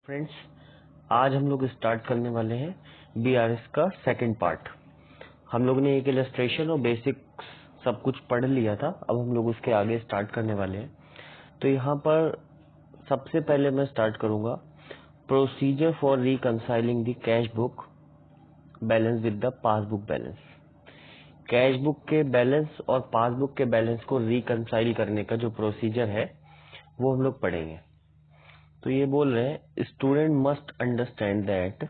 Friends, आज हम लोग स्टार्ट करने वाले हैं बीआरएस का सेकंड पार्ट। हम लोग ने एक इलस्ट्रेशन और बेसिक्स सब कुछ पढ़ लिया था। अब हम लोग उसके आगे स्टार्ट करने वाले हैं। तो यहाँ पर सबसे पहले मैं स्टार्ट करूंगा procedure for reconciling the cash book balance with the passbook balance. Cash book के बैलेंस और पासबुक के बैलेंस को रिकंसाइल करने का जो प्रोसीजर है वो हम लोग पढ़ेंगे। तो ये बोल रहे हैं student must understand that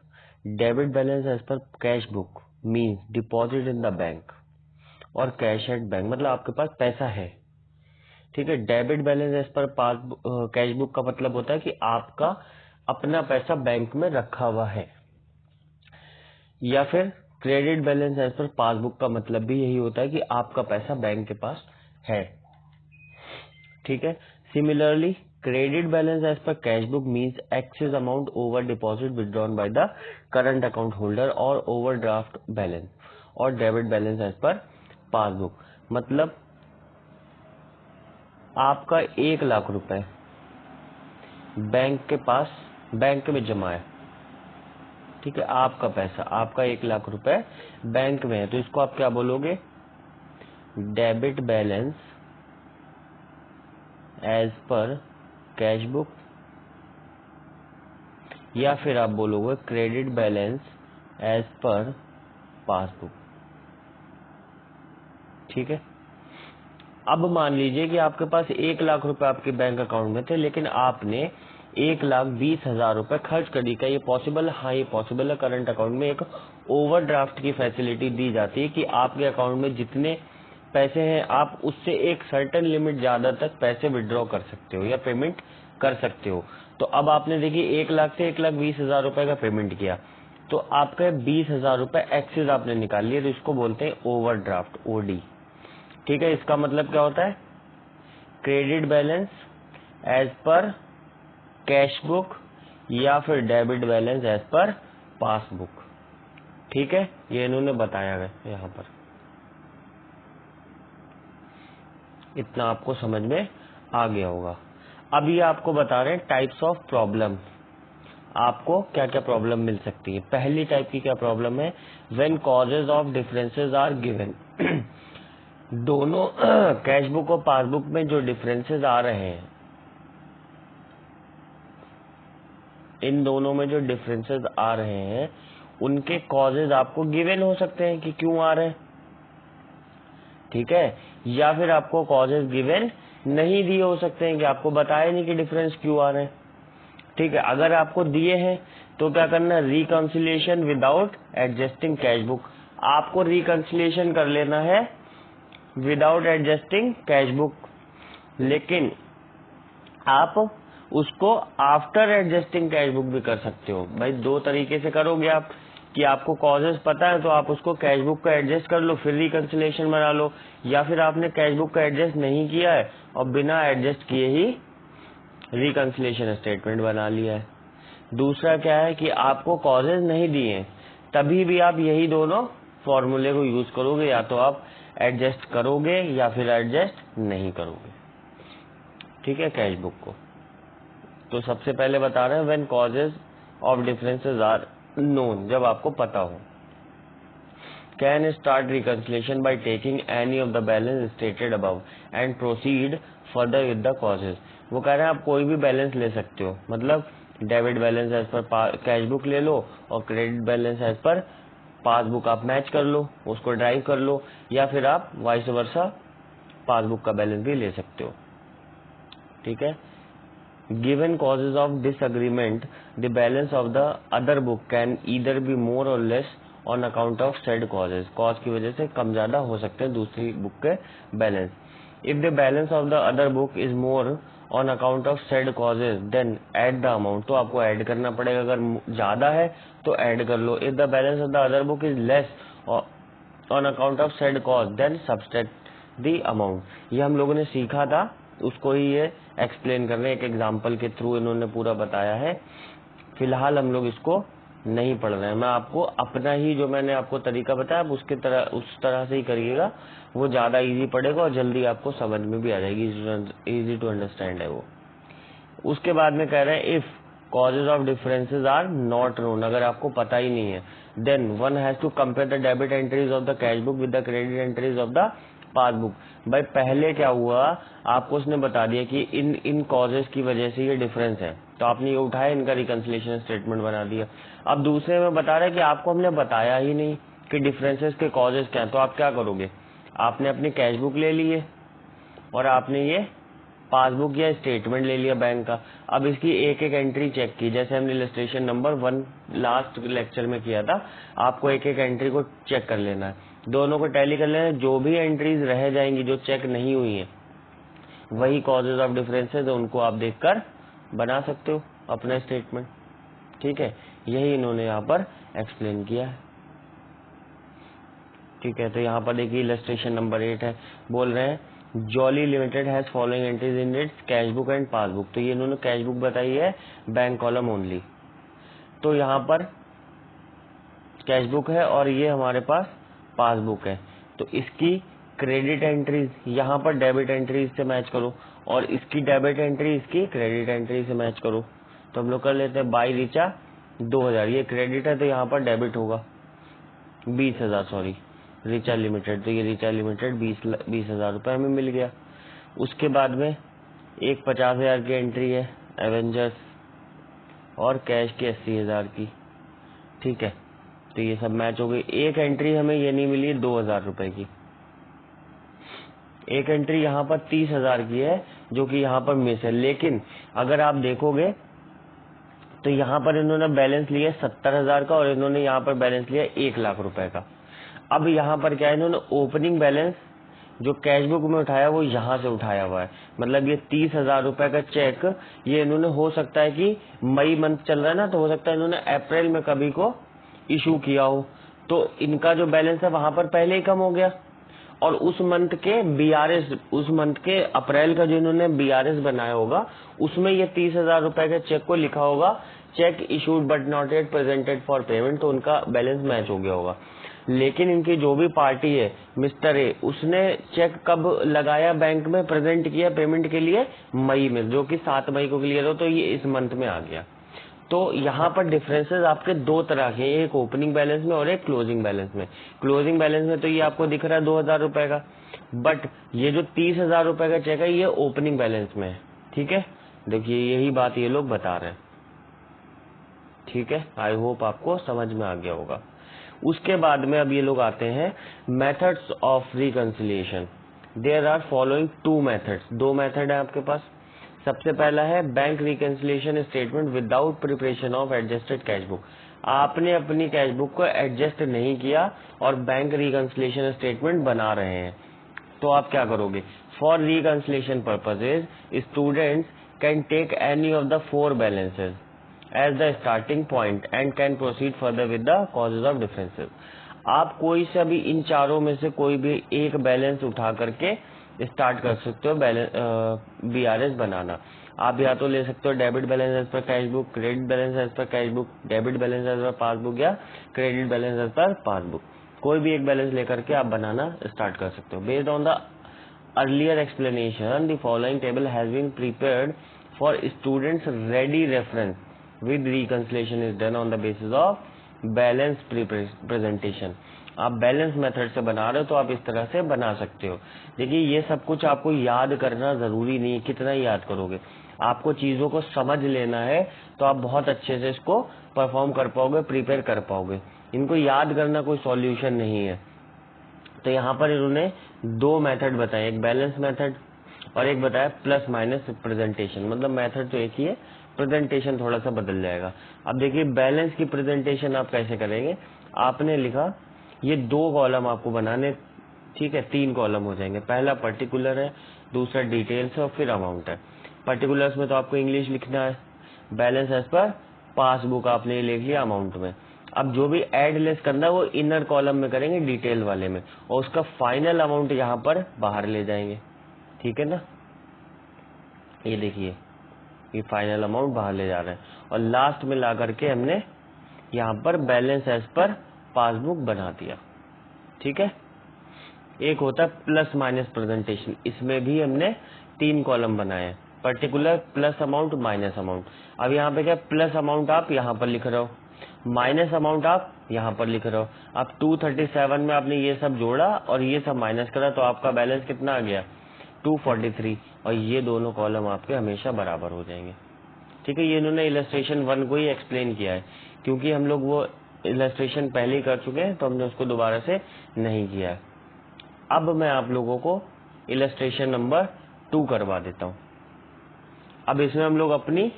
debit balance as per cash book means deposit in the bank और कैश एट बैंक, मतलब आपके पास पैसा है। ठीक है। Debit balance as per cash book का मतलब होता है कि आपका अपना पैसा बैंक में रखा हुआ है, या फिर credit balance as per passbook का मतलब भी यही होता है कि आपका पैसा बैंक के पास है। ठीक है। Similarly credit balance as per cash book means excess amount over deposit withdrawn by the current account holder और ओवरड्राफ्ट बैलेंस। और debit balance as per passbook मतलब आपका 1,00,000 रुपए बैंक के पास बैंक में जमा है। ठीक है। आपका पैसा, आपका 1,00,000 रुपए बैंक में है, तो इसको आप क्या बोलोगे? Debit balance as per cash book, या फिर आप बोलोगे credit balance as per passbook. ठीक है। अब मान लीजिए कि आपके पास 1,00,000 रुपए आपके बैंक अकाउंट में थे, लेकिन आपने 1,20,000 रुपए खर्च कर दी। क्या ये पॉसिबल? हाँ, ये पॉसिबल है। करंट अकाउंट में एक ओवरड्राफ्ट की फैसिलिटी दी जाती है कि आपके अकाउंट में जितने पैसे हैं आप उससे एक सर्टेन लिमिट ज्यादा तक पैसे विड्रॉ कर सकते हो या पेमेंट कर सकते हो। तो अब आपने देखिए 1,00,000 से 1,20,000 रुपए का पेमेंट किया, तो आपके 20,000 रुपए एक्सेस आपने निकाल लिए, तो इसको बोलते हैं ओवरड्राफ्ट, ओडी। ठीक है। इसका मतलब क्या होता है? Credit balance as per cash book या फिर debit balance as per passbook. ठीक है। ये इन्होंने बताया है यहाँ पर, इतना आपको समझ में आ गया होगा। अब ये आपको बता रहे हैं टाइप्स ऑफ प्रॉब्लम, आपको क्या क्या प्रॉब्लम मिल सकती है। पहली टाइप की क्या प्रॉब्लम है? When causes of differences are given. दोनों कैश बुक और पासबुक में जो डिफरेंसेस आ रहे हैं, इन दोनों में जो डिफरेंसेस आ रहे हैं उनके कॉजेज आपको गिवन हो सकते हैं कि क्यों आ रहे हैं। ठीक है। या फिर आपको कॉजेज गिवन नहीं दिए हो सकते हैं कि आपको बताया नहीं कि डिफरेंस क्यों आ रहे हैं। ठीक है। अगर आपको दिए हैं तो क्या करना? Reconciliation without adjusting cash book. आपको रिकंसिलिएशन कर लेना है विदाउट एडजस्टिंग कैश बुक, लेकिन आप उसको आफ्टर एडजस्टिंग कैश बुक भी कर सकते हो। भाई दो तरीके से करोगे आप, कि आपको कॉजेज पता है तो आप उसको कैश बुक का एडजस्ट कर लो फिर रिकंसिलिएशन बना लो, या फिर आपने कैश बुक का एडजस्ट नहीं किया है और बिना एडजस्ट किए ही रिकंसिलिएशन स्टेटमेंट बना लिया है। दूसरा क्या है कि आपको कॉजेज नहीं दिए हैं, तभी भी आप यही दोनों फॉर्मूले को यूज करोगे, या तो आप एडजस्ट करोगे या फिर एडजस्ट नहीं करोगे। ठीक है। कैश बुक को तो सबसे पहले बता रहे हैं when causes of differences are known, जब आपको पता हो। Can start reconciliation by taking any of the balance stated above and proceed further with the causes. वो कह रहे हैं आप कोई भी बैलेंस ले सकते हो, मतलब debit balance as per cash book ले लो और credit balance as per passbook आप मैच कर लो, उसको ड्राइव कर लो, या फिर आप वाइस वर्सा पासबुक का बैलेंस भी ले सकते हो। ठीक है। Given causes of disagreement, the balance of the other book can either be more or less on account of said causes. Cause की वजह से कम ज्यादा हो सकते हैं दूसरी बुक के balance. If the balance of the other book is more on account of said causes, then add the amount. तो आपको ऐड करना पड़ेगा, अगर ज्यादा है तो ऐड कर लो। If the balance of the other book is less on account of said cause, then subtract the amount. ये हम लोगों ने सीखा था, उसको ही ये एक्सप्लेन कर रहे हैं, एक एग्जाम्पल के थ्रू इन्होंने पूरा बताया है। फिलहाल हम लोग इसको नहीं पढ़ रहे हैं। मैं आपको अपना ही जो मैंने आपको तरीका बताया आप उसके तरह उस तरह से ही करिएगा, वो ज्यादा इजी पड़ेगा और जल्दी आपको समझ में भी आ जाएगी, इजी टू अंडरस्टैंड है वो। उसके बाद में कह रहे हैं if causes of differences are not known, अगर आपको पता ही नहीं है, then one has to compare the debit entries of the cash book with the credit entries of the passbook. भाई पहले क्या हुआ, आपको उसने बता दिया कि इन कॉजेज की वजह से ये डिफरेंस है, तो आपने ये उठाया, इनका रिकंसिलिएशन स्टेटमेंट बना दिया। अब दूसरे में बता रहा है कि आपको हमने बताया ही नहीं कि डिफरेंसेस के कॉजेज क्या है, तो आप क्या करोगे, आपने अपनी कैश बुक ले ली है और आपने ये पासबुक या स्टेटमेंट ले लिया बैंक का। अब इसकी एक एक एंट्री चेक की, जैसे हमने इलस्ट्रेशन नंबर 1 लास्ट लेक्चर में किया था, आपको एक एक एंट्री को चेक कर लेना है, दोनों को टैली कर लेना है। जो भी एंट्रीज रह जाएंगी जो चेक नहीं हुई है, वही कॉजेज ऑफ डिफरेंसेस, उनको आप देखकर बना सकते हो अपना स्टेटमेंट। ठीक है, यही इन्होंने यहाँ पर एक्सप्लेन किया है। ठीक है, तो यहाँ पर देखिए इलस्ट्रेशन नंबर 8 है, बोल रहे हैं jolly limited has following entries in its cash book and passbook. तो ये इन्होंने कैश बुक बताई है, बैंक कॉलम ओनली। तो यहाँ पर कैश बुक है और ये हमारे पास पासबुक है, तो इसकी क्रेडिट एंट्रीज यहाँ पर डेबिट एंट्रीज से मैच करो और इसकी डेबिट एंट्री इसकी क्रेडिट एंट्री से मैच करो। तो हम लोग कर लेते हैं बाई रिचा 2000, ये क्रेडिट है तो यहाँ पर डेबिट होगा 20,000, सॉरी रिचा लिमिटेड, तो ये रिचा लिमिटेड 20,000 रुपये हमें मिल गया। उसके बाद में एक 50,000 की एंट्री है एवेंजर्स और कैश की 80,000 की। ठीक है, तो ये सब मैच हो गई। एक एंट्री हमें ये नहीं मिली 2,000 रुपए की, एक एंट्री यहाँ पर 30,000 की है जो कि यहाँ पर मिस है। लेकिन अगर आप देखोगे तो यहाँ पर इन्होंने बैलेंस लिया 70,000 का और इन्होंने यहाँ पर बैलेंस लिया 1 लाख रुपए का। अब यहाँ पर क्या है, इन्होंने ओपनिंग बैलेंस जो कैश बुक में उठाया वो यहाँ से उठाया हुआ है, मतलब ये 30,000 रुपए का चेक ये इन्होंने, हो सकता है कि मई मंथ चल रहा है ना, तो हो सकता है इन्होंने अप्रैल में कभी को इशू किया हो, तो इनका जो बैलेंस है वहां पर पहले ही कम हो गया। और उस मंथ के बीआरएस, उस मंथ के अप्रैल का जो इन्होंने बीआरएस बनाया होगा उसमें ये 30,000 रुपए के चेक को लिखा होगा check issued but not yet presented for payment, तो उनका बैलेंस मैच हो गया होगा। लेकिन इनकी जो भी पार्टी है मिस्टर ए, उसने चेक कब लगाया बैंक में, प्रेजेंट किया पेमेंट के लिए मई में, जो कि 7 मई को क्लियर हो, तो ये इस मंथ में आ गया। तो यहाँ पर डिफरेंसेस आपके दो तरह के, एक ओपनिंग बैलेंस में और एक क्लोजिंग बैलेंस में। क्लोजिंग बैलेंस में तो ये आपको दिख रहा है 2,000 रुपए का, बट ये जो 30,000 रुपए का चेक है ये ओपनिंग बैलेंस में है। ठीक है, देखिए यही बात ये लोग बता रहे हैं। ठीक है, आई होप आपको समझ में आ गया होगा। उसके बाद में अब ये लोग आते हैं methods of reconciliation. There are following 2 methods, 2 method है आपके पास। सबसे पहला है bank reconciliation statement without preparation of adjusted cash book. आपने अपनी कैश बुक को एडजस्ट नहीं किया और बैंक रिकंसिलिएशन स्टेटमेंट बना रहे हैं, तो आप क्या करोगे, for reconciliation purposes students can take any of the 4 balances as the starting point and can proceed further with the causes of differences. आप कोई से भी इन चारों में से कोई भी एक बैलेंस उठा करके स्टार्ट कर सकते हो बीआरएस बनाना। आप या तो ले सकते हो debit balance as per cash book, credit balance as per cash book, debit balance as per passbook या credit balance as per passbook. कोई भी एक बैलेंस लेकर के आप बनाना स्टार्ट कर सकते हो। Based on the earlier explanation the following table has been prepared for students ready reference with reconciliation is done on the basis of balance presentation. आप बैलेंस मेथड से बना रहे हो तो आप इस तरह से बना सकते हो। देखिए ये सब कुछ आपको याद करना जरूरी नहीं है, कितना याद करोगे, आपको चीजों को समझ लेना है तो आप बहुत अच्छे से इसको परफॉर्म कर पाओगे, प्रिपेयर कर पाओगे। इनको याद करना कोई सॉल्यूशन नहीं है। तो यहाँ पर इन्होंने 2 मेथड बताए, एक बैलेंस मेथड और एक बताया प्लस माइनस प्रेजेंटेशन। मतलब मेथड तो एक ही है, प्रेजेंटेशन थोड़ा सा बदल जाएगा। अब देखिए बैलेंस की प्रेजेंटेशन आप कैसे करेंगे, आपने लिखा ये 2 कॉलम आपको बनाने, ठीक है, 3 कॉलम हो जाएंगे। पहला पर्टिकुलर है, दूसरा डिटेल्स है और फिर अमाउंट है। पर्टिकुलर्स में तो आपको इंग्लिश लिखना है, बैलेंस एज पर पासबुक आपने लिख लिया अमाउंट में। अब जो भी एड लेस करना है वो इनर कॉलम में करेंगे डिटेल वाले में, और उसका फाइनल अमाउंट यहाँ पर बाहर ले जाएंगे। ठीक है ना, ये देखिए ये फाइनल अमाउंट बाहर ले जा रहे हैं और लास्ट में ला करके हमने यहाँ पर बैलेंस एज पर पासबुक बना दिया। ठीक है, एक होता है प्लस माइनस प्रेजेंटेशन, इसमें भी हमने 3 कॉलम बनाए हैं, particular plus amount minus amount. अब यहाँ पे क्या, प्लस अमाउंट आप यहाँ पर लिख रहे हो, माइनस अमाउंट आप यहाँ पर लिख रहे हो। अब 237 में आपने ये सब जोड़ा और ये सब माइनस करा तो आपका बैलेंस कितना आ गया, 243, और ये दोनों कॉलम आपके हमेशा बराबर हो जाएंगे। ठीक है, ये इन्होंने इलस्ट्रेशन 1 को ही एक्सप्लेन किया है, क्योंकि हम लोग वो इलस्ट्रेशन पहले ही कर चुके हैं तो हमने उसको दोबारा से नहीं किया है। अब मैं आप लोगों को इलस्ट्रेशन नंबर 2 करवा देता हूँ। अब इसमें हम लोग अपनी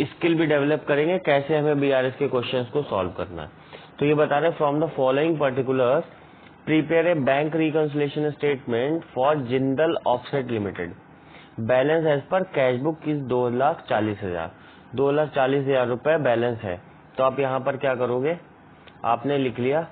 स्किल भी डेवलप करेंगे, कैसे हमें बीआरएस के क्वेश्चंस को सॉल्व करना है। तो ये बता रहे from the following particulars prepare a bank reconciliation statement for Jindal offset limited, balance as per cash book is 2,40,000, 2,40,000 रुपए बैलेंस है। तो आप यहाँ पर क्या करोगे, आपने लिख लिया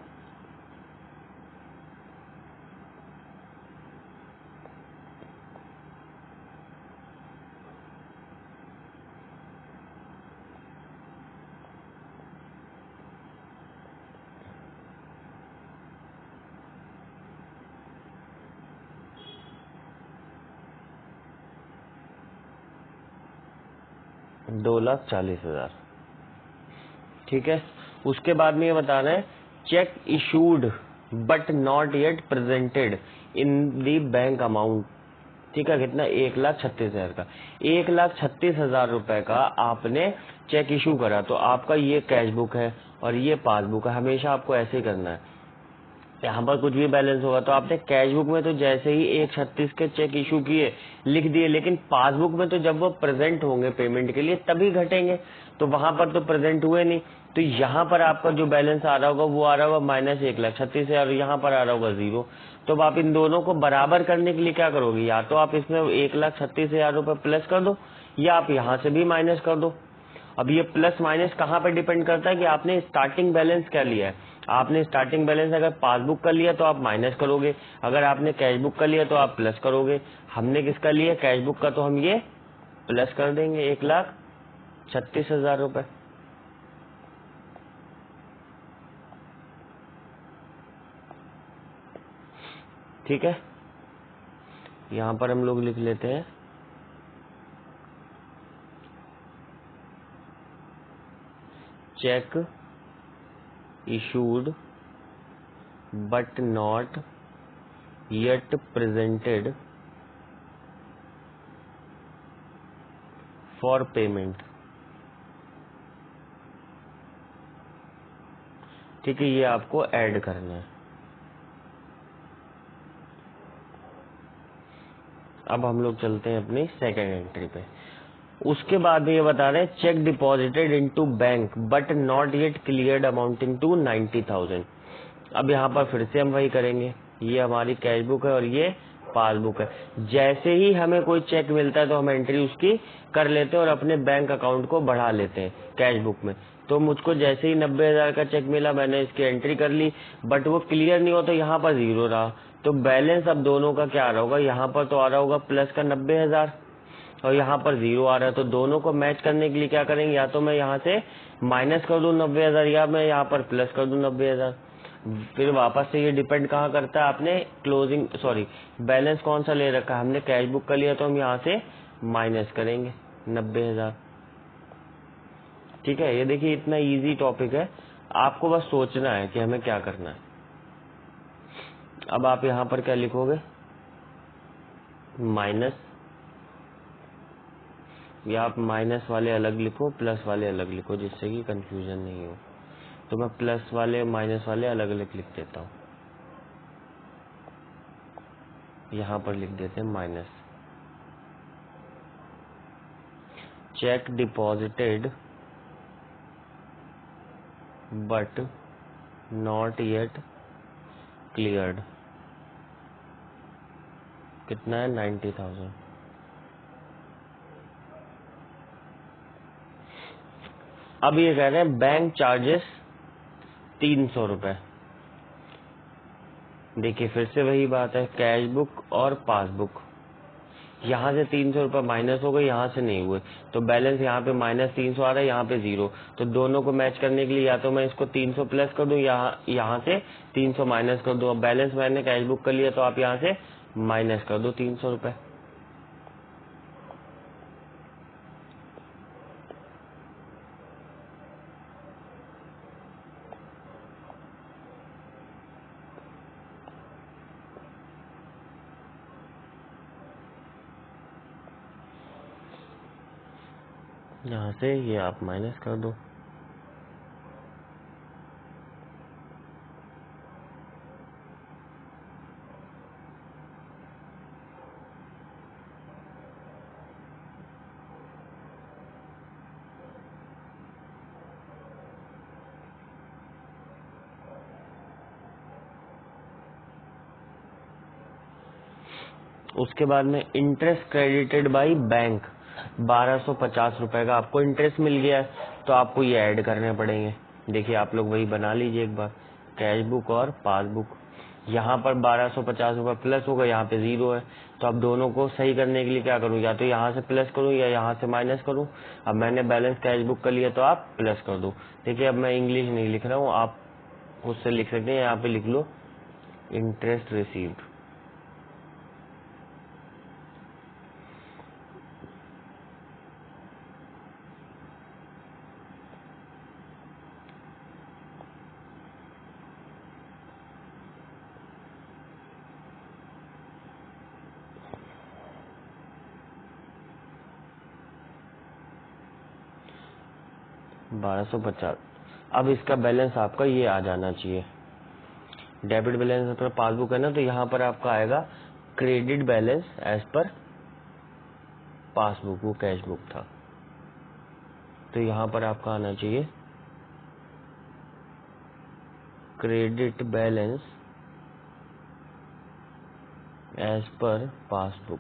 2,40,000। ठीक है, उसके बाद में ये बता रहे हैं cheque issued but not yet presented in the bank amount. ठीक है, कितना, 1,36,000 का, 1,36,000 रुपए का आपने चेक इशू करा, तो आपका ये कैश बुक है और ये पासबुक है। हमेशा आपको ऐसे ही करना है, यहाँ पर कुछ भी बैलेंस होगा तो आपने कैश बुक में तो जैसे ही 1,36 के चेक इशू किए लिख दिए, लेकिन पासबुक में तो जब वो प्रेजेंट होंगे पेमेंट के लिए तभी घटेंगे, तो वहां पर तो प्रेजेंट हुए नहीं। तो यहाँ पर आपका जो बैलेंस आ रहा होगा वो आ रहा होगा माइनस 1,36,000 और यहाँ पर आ रहा होगा 0। तो अब आप इन दोनों को बराबर करने के लिए क्या करोगे, या तो आप इसमें 1,36,000 रुपए प्लस कर दो या आप यहाँ से भी माइनस कर दो। अब ये प्लस माइनस कहाँ पर डिपेंड करता है कि आपने स्टार्टिंग बैलेंस क्या लिया है। आपने स्टार्टिंग बैलेंस अगर पासबुक का लिया तो आप माइनस करोगे, अगर आपने कैश बुक का लिया तो आप प्लस करोगे। हमने किसका लिया, कैश बुक का, तो हम ये प्लस कर देंगे 1,36,000 रुपए। ठीक है, यहाँ पर हम लोग लिख लेते हैं check issued but not yet presented for payment। ठीक है, ये आपको ऐड करना है। अब हम लोग चलते हैं अपनी सेकेंड एंट्री पे। उसके बाद ये बता रहे हैं cheque deposited into bank but not yet cleared amounting to 90,000। अब यहाँ पर फिर से हम वही करेंगे, ये हमारी कैश बुक है और ये पासबुक है। जैसे ही हमें कोई चेक मिलता है तो हम एंट्री उसकी कर लेते हैं और अपने बैंक अकाउंट को बढ़ा लेते हैं कैश बुक में। तो मुझको जैसे ही 90,000 का चेक मिला मैंने इसकी एंट्री कर ली, बट वो क्लियर नहीं हो तो यहाँ पर 0 रहा। तो बैलेंस अब दोनों का क्या आ रहा होगा, यहाँ पर तो आ रहा होगा प्लस का 90,000 और यहाँ पर 0 आ रहा है। तो दोनों को मैच करने के लिए क्या करेंगे, या तो मैं यहाँ से माइनस कर दूं 90,000 या मैं यहाँ पर प्लस कर दूं 90,000। फिर वापस से ये डिपेंड कहाँ करता है, आपने क्लोजिंग बैलेंस कौन सा ले रखा है। हमने कैश बुक का लिया तो हम यहाँ से माइनस करेंगे 90,000। ठीक है, ये देखिए इतना इजी टॉपिक है, आपको बस सोचना है कि हमें क्या करना है। अब आप यहाँ पर क्या लिखोगे, माइनस, या आप माइनस वाले अलग लिखो प्लस वाले अलग लिखो जिससे कि कंफ्यूजन नहीं हो। तो मैं प्लस वाले माइनस वाले अलग अलग लिख देता हूँ। यहाँ पर लिख देते हैं minus check deposited but not yet cleared, कितना है 90,000। अब ये कह रहे हैं बैंक चार्जेस 300 रुपए। देखिए फिर से वही बात है, कैश बुक और पासबुक, यहाँ से 300 रुपए माइनस हो गए, यहाँ से नहीं हुए, तो बैलेंस यहाँ पे माइनस 300 आ रहा है, यहाँ पे 0। तो दोनों को मैच करने के लिए या तो मैं इसको 300 प्लस कर दूं, यहाँ से 300 माइनस कर दूं। अब बैलेंस मैंने कैश बुक कर लिया तो आप यहाँ से माइनस कर दो 300 रुपए। यहाँ से ये आप माइनस कर दो। उसके बाद में इंटरेस्ट क्रेडिटेड बाई बैंक 1250 रुपए का आपको इंटरेस्ट मिल गया है, तो आपको ये ऐड करने पड़ेंगे। देखिए आप लोग वही बना लीजिए एक बार, कैश बुक और पासबुक। यहाँ पर 1250 रुपये प्लस होगा, यहाँ पे 0 है, तो अब दोनों को सही करने के लिए क्या करूँ, या तो यहाँ से प्लस करूँ या यहाँ से माइनस करूँ। अब मैंने बैलेंस कैश बुक कर लिया तो आप प्लस कर दो। देखिए अब मैं इंग्लिश नहीं लिख रहा हूँ, आप उससे लिख सकते हैं, यहाँ पे लिख लो इंटरेस्ट रिसीव्ड। 1250। अब इसका बैलेंस आपका ये आ जाना चाहिए, डेबिट बैलेंस पर पासबुक है ना, तो यहाँ पर आपका आएगा credit balance as per passbook, वो कैश बुक था, तो यहाँ पर आपका आना चाहिए credit balance as per passbook.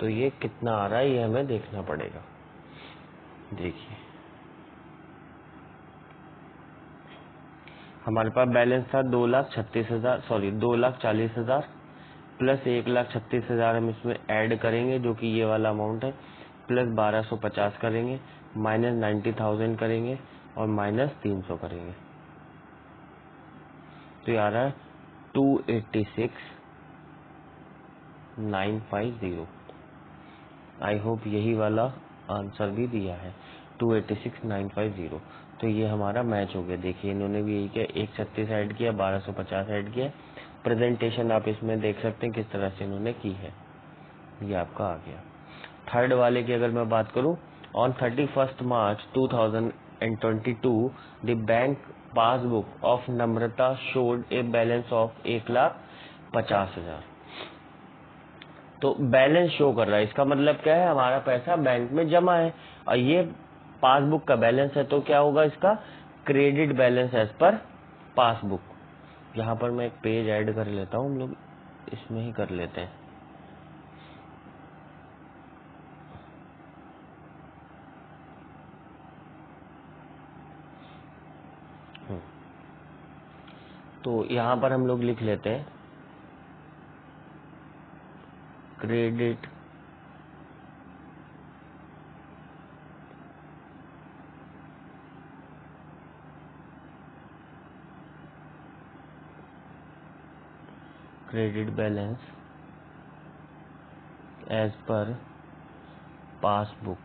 तो ये कितना आ रहा है ये हमें देखना पड़ेगा। देखिए हमारे पास बैलेंस था 2,36,000, सॉरी 2,40,000 प्लस 1,36,000 हम इसमें ऐड करेंगे, जो कि ये वाला अमाउंट है, प्लस 1250 करेंगे, माइनस 90,000 करेंगे और माइनस 300 करेंगे, तो ये आ रहा है 286,950। आई होप यही वाला आंसर भी दिया है, 286,950। तो ये हमारा मैच हो गया। देखिए इन्होंने भी यही किया, 136 ऐड किया, 1250 ऐड किया। प्रेजेंटेशन आप इसमें देख सकते हैं किस तरह से इन्होंने की है, ये आपका आ गया। थर्ड वाले की अगर मैं बात करूं, on 31 March 2022 the bank passbook of Namrata showed a balance of 1,50,000। तो बैलेंस शो कर रहा है, इसका मतलब क्या है, हमारा पैसा बैंक में जमा है और ये पासबुक का बैलेंस है, तो क्या होगा इसका credit balance as per passbook. यहाँ पर मैं एक पेज ऐड कर लेता हूँ, हम लोग इसमें ही कर लेते हैं। तो यहाँ पर हम लोग लिख लेते हैं credit credit balance as per passbook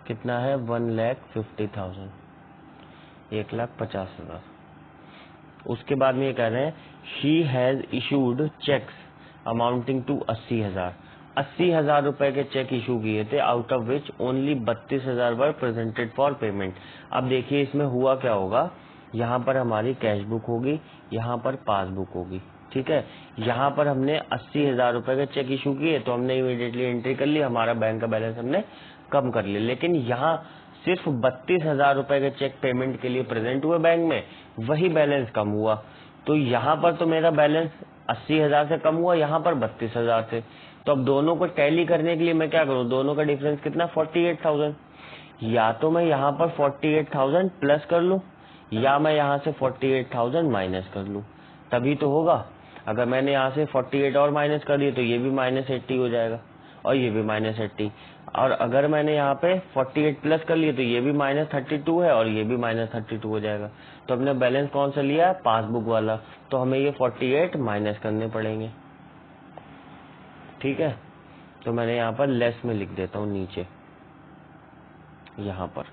कितना है, 1,50,000, 1,50,000। उसके बाद में ये कह रहे हैं she has issued cheques amounting to 80,000, 80,000 रुपए के चेक इशू किए थे, out of which only 32,000 were presented for payment. अब देखिए इसमें हुआ क्या होगा, यहाँ पर हमारी कैश बुक होगी, यहाँ पर पासबुक होगी, ठीक है। यहाँ पर हमने 80,000 रुपए के चेक इशू किए, तो हमने इमीडिएटली एंट्री कर ली, हमारा बैंक का बैलेंस हमने कम कर लिया। लेकिन यहाँ सिर्फ 32,000 रुपए के चेक पेमेंट के लिए प्रेजेंट हुए बैंक में, वही बैलेंस कम हुआ। तो यहाँ पर तो मेरा बैलेंस 80,000 से कम हुआ, यहाँ पर 32,000 से। तो अब दोनों को टैली करने के लिए मैं क्या करूँ, दोनों का डिफरेंस कितना, 48,000। या तो मैं यहाँ पर 48,000 प्लस कर लूँ, या मैं यहाँ से 48,000 माइनस कर लूँ, तभी तो होगा। अगर मैंने यहाँ से 48 और माइनस कर दिए तो ये भी -80 हो जाएगा और ये भी -80। और अगर मैंने यहाँ पे 48 प्लस कर लिए तो ये भी -32 है और ये भी -32 हो जाएगा। तो हमने बैलेंस कौन सा लिया, पासबुक वाला, तो हमें ये 48 माइनस करने पड़ेंगे, ठीक है। तो मैंने यहाँ पर लेस में लिख देता हूँ नीचे, यहाँ पर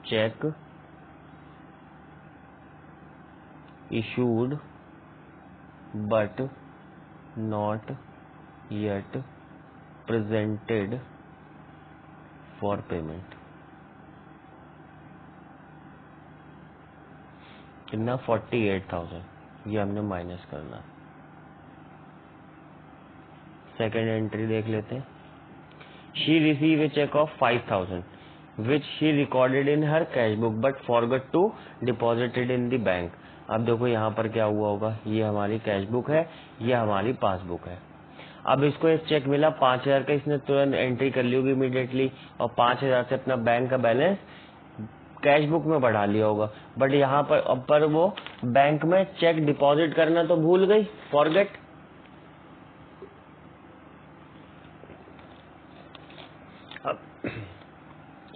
check issued but not yet presented for payment. कितना? 48,000। ये हमने माइनस करना है। सेकेंड एंट्री देख लेते हैं। She receive a cheque of 5,000 which she recorded in her cash book but forgot to deposited in the bank. अब देखो यहाँ पर क्या हुआ होगा, ये हमारी कैश बुक है, ये हमारी पासबुक है। अब इसको एक चेक मिला 5,000 का, इसने तुरंत एंट्री कर ली होगी इमीडिएटली और 5,000 से अपना बैंक का बैलेंस कैश बुक में बढ़ा लिया होगा। बट यहाँ पर वो बैंक में चेक डिपॉजिट करना तो भूल गई, फॉरगेट।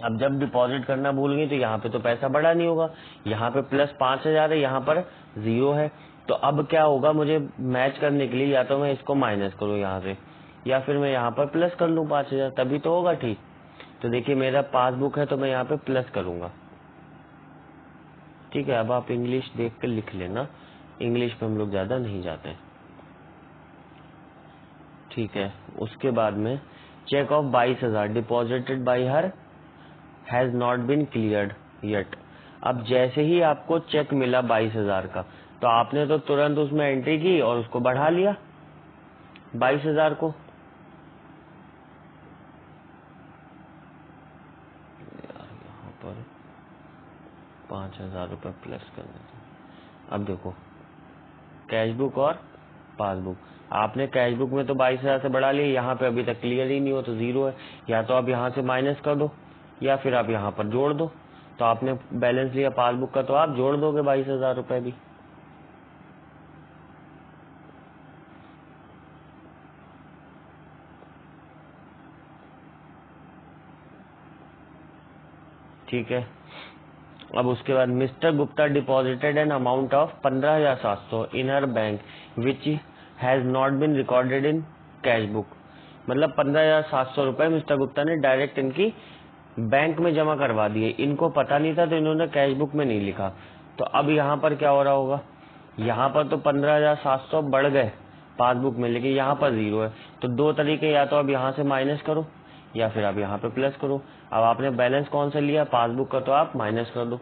अब जब डिपॉजिट करना भूल गई तो यहाँ पे तो पैसा बढ़ा नहीं होगा, यहाँ पे प्लस 5,000 है, यहाँ पर 0 है। तो अब क्या होगा, मुझे मैच करने के लिए या तो मैं इसको माइनस करूँ यहाँ से, या फिर मैं यहाँ पर प्लस कर लूँ 5,000, तभी तो होगा। ठीक, तो देखिए मेरा पासबुक है तो मैं यहाँ पे प्लस करूंगा। ठीक है, अब आप इंग्लिश देख कर लिख लेना, इंग्लिश पे हम लोग ज्यादा नहीं जाते। ठीक है, उसके बाद में cheque of 22,000 deposited by her has not been cleared yet. अब जैसे ही आपको चेक मिला 22,000 का, तो आपने तो तुरंत उसमें एंट्री की और उसको बढ़ा लिया 22,000 को। यहाँ पर 5,000 रुपए प्लस कर देते। अब देखो कैश बुक और पासबुक, आपने कैश बुक में तो 22,000 से बढ़ा लिया, यहाँ पे अभी तक क्लियर ही नहीं हो तो 0 है। या तो आप यहाँ से माइनस कर दो या फिर आप यहाँ पर जोड़ दो। तो आपने बैलेंस लिया पासबुक का तो आप जोड़ दोगे 22,000 रुपए भी। ठीक है, अब उसके बाद mister Gupta deposited an amount of 15,700 in her bank which has not been recorded in cash book. मतलब 15,700 रुपए मिस्टर गुप्ता ने डायरेक्ट इनकी बैंक में जमा करवा दिए, इनको पता नहीं था तो इन्होंने कैश बुक में नहीं लिखा। तो अब यहाँ पर क्या हो रहा होगा, यहाँ पर तो 15,700 बढ़ गए पासबुक में, लेकिन यहाँ पर 0 है। तो दो तरीके, या तो अब यहाँ से माइनस करो या फिर आप यहाँ पे प्लस करो। अब आपने बैलेंस कौन सा लिया, पासबुक का, तो आप माइनस कर दो।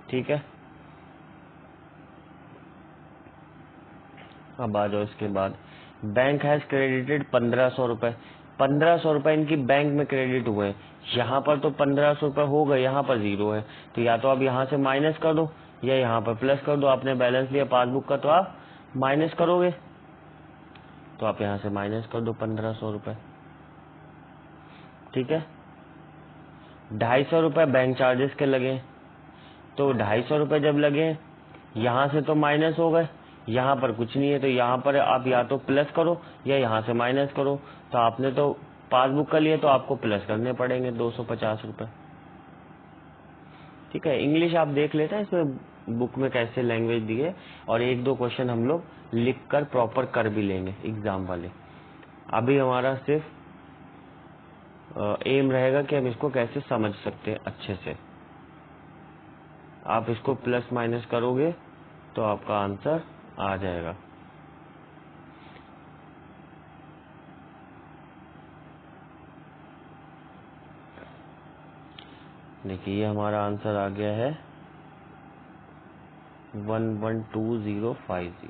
ठीक है, अब आ जाओ इसके बाद बैंक हैज क्रेडिटेड 1,500 रुपए। 1,500 रुपए इनकी बैंक में क्रेडिट हुए, यहाँ पर तो 1,500 रुपए हो गए, यहाँ पर 0 है। तो या तो आप यहाँ से माइनस कर दो या यहाँ पर प्लस कर दो। आपने बैलेंस लिया पासबुक का तो आप माइनस करोगे, तो आप यहाँ से माइनस कर दो 1,500 रुपए। ठीक है, 250 रुपए बैंक चार्जेस के लगे, तो 250 रुपए जब लगे यहाँ से तो माइनस हो गए, यहाँ पर कुछ नहीं है, तो यहाँ पर आप या तो प्लस करो या यहाँ से माइनस करो। तो आपने तो पासबुक का लिए तो आपको प्लस करने पड़ेंगे 250 रुपए। ठीक है, इंग्लिश आप देख लेते हैं इसमें बुक में कैसे लैंग्वेज दी है, और एक दो क्वेश्चन हम लोग लिख कर प्रॉपर कर भी लेंगे एग्जाम वाले। अभी हमारा सिर्फ एम रहेगा कि हम इसको कैसे समझ सकते हैं अच्छे से। आप इसको प्लस माइनस करोगे तो आपका आंसर आ जाएगा। देखिए ये हमारा आंसर आ गया है 112050।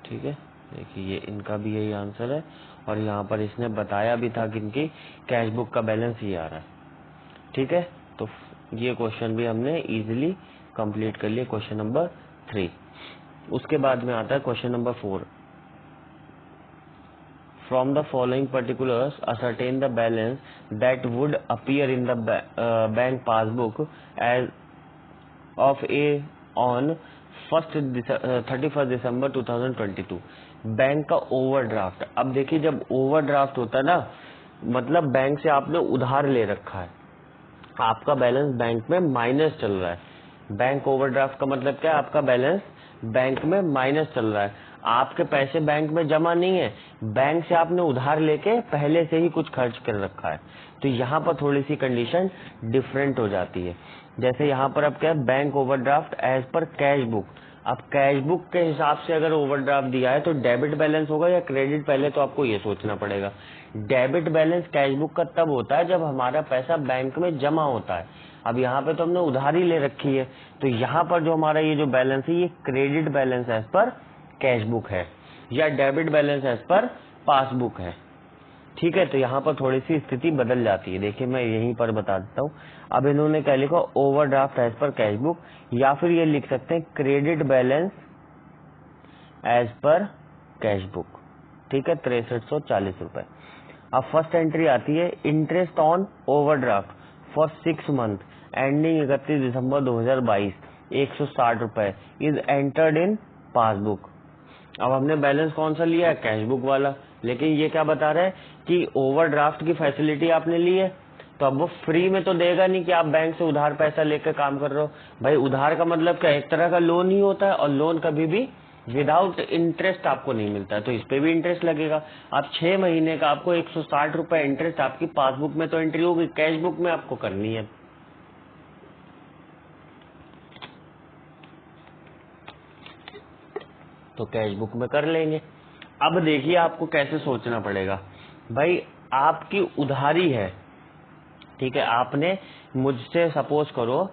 ठीक है, देखिए ये इनका भी यही आंसर है, और यहाँ पर इसने बताया भी था कि इनकी कैश बुक का बैलेंस ये आ रहा है। ठीक है, तो ये क्वेश्चन भी हमने इजीली कंप्लीट कर लिया, क्वेश्चन नंबर 3। उसके बाद में आता है question number 4। From the following particulars ascertain the balance that would appear in the bank passbook as of a on 31 December 2022। Bank का ओवरड्राफ्ट। अब देखिए जब ओवरड्राफ्ट होता है ना, मतलब बैंक से आपने उधार ले रखा है, आपका बैलेंस बैंक में माइनस चल रहा है। बैंक ओवरड्राफ्ट का मतलब क्या है, आपका बैलेंस बैंक में माइनस चल रहा है, आपके पैसे बैंक में जमा नहीं है, बैंक से आपने उधार लेके पहले से ही कुछ खर्च कर रखा है। तो यहाँ पर थोड़ी सी कंडीशन डिफरेंट हो जाती है। जैसे यहाँ पर अब क्या है, bank overdraft as per cash book, अब कैश बुक के हिसाब से अगर ओवरड्राफ्ट दिया है तो डेबिट बैलेंस होगा या क्रेडिट, पहले तो आपको ये सोचना पड़ेगा। डेबिट बैलेंस कैश बुक का तब होता है जब हमारा पैसा बैंक में जमा होता है। अब यहाँ पे तो हमने उधारी ले रखी है, तो यहाँ पर जो हमारा ये जो बैलेंस है ये credit balance as per cash book है या debit balance as per passbook है। ठीक है, तो यहाँ पर थोड़ी सी स्थिति बदल जाती है। देखिए मैं यहीं पर बता देता हूँ। अब इन्होंने क्या लिखा, overdraft as per cash book, या फिर ये लिख सकते हैं credit balance as per cash book. ठीक है, 6340 रुपए। अब फर्स्ट एंट्री आती है, interest on overdraft for 6 month ending 31 December 2022 160 रुपए इज एंटर्ड इन पासबुक। अब हमने बैलेंस कौन सा लिया है, कैश बुक वाला, लेकिन ये क्या बता रहा है कि ओवरड्राफ्ट की फैसिलिटी आपने ली है, तो अब वो फ्री में तो देगा नहीं कि आप बैंक से उधार पैसा लेकर काम कर रहे हो। भाई उधार का मतलब क्या, एक तरह का लोन ही होता है, और लोन कभी भी विदाउट इंटरेस्ट आपको नहीं मिलता है, तो इस पे भी इंटरेस्ट लगेगा। आप 6 महीने का आपको 160 रुपए इंटरेस्ट आपकी पासबुक में तो एंट्री होगी, कैश बुक में आपको करनी है। तो कैश बुक में कर लेंगे। अब देखिए आपको कैसे सोचना पड़ेगा। भाई आपकी उधारी है, ठीक है, आपने मुझसे सपोज करो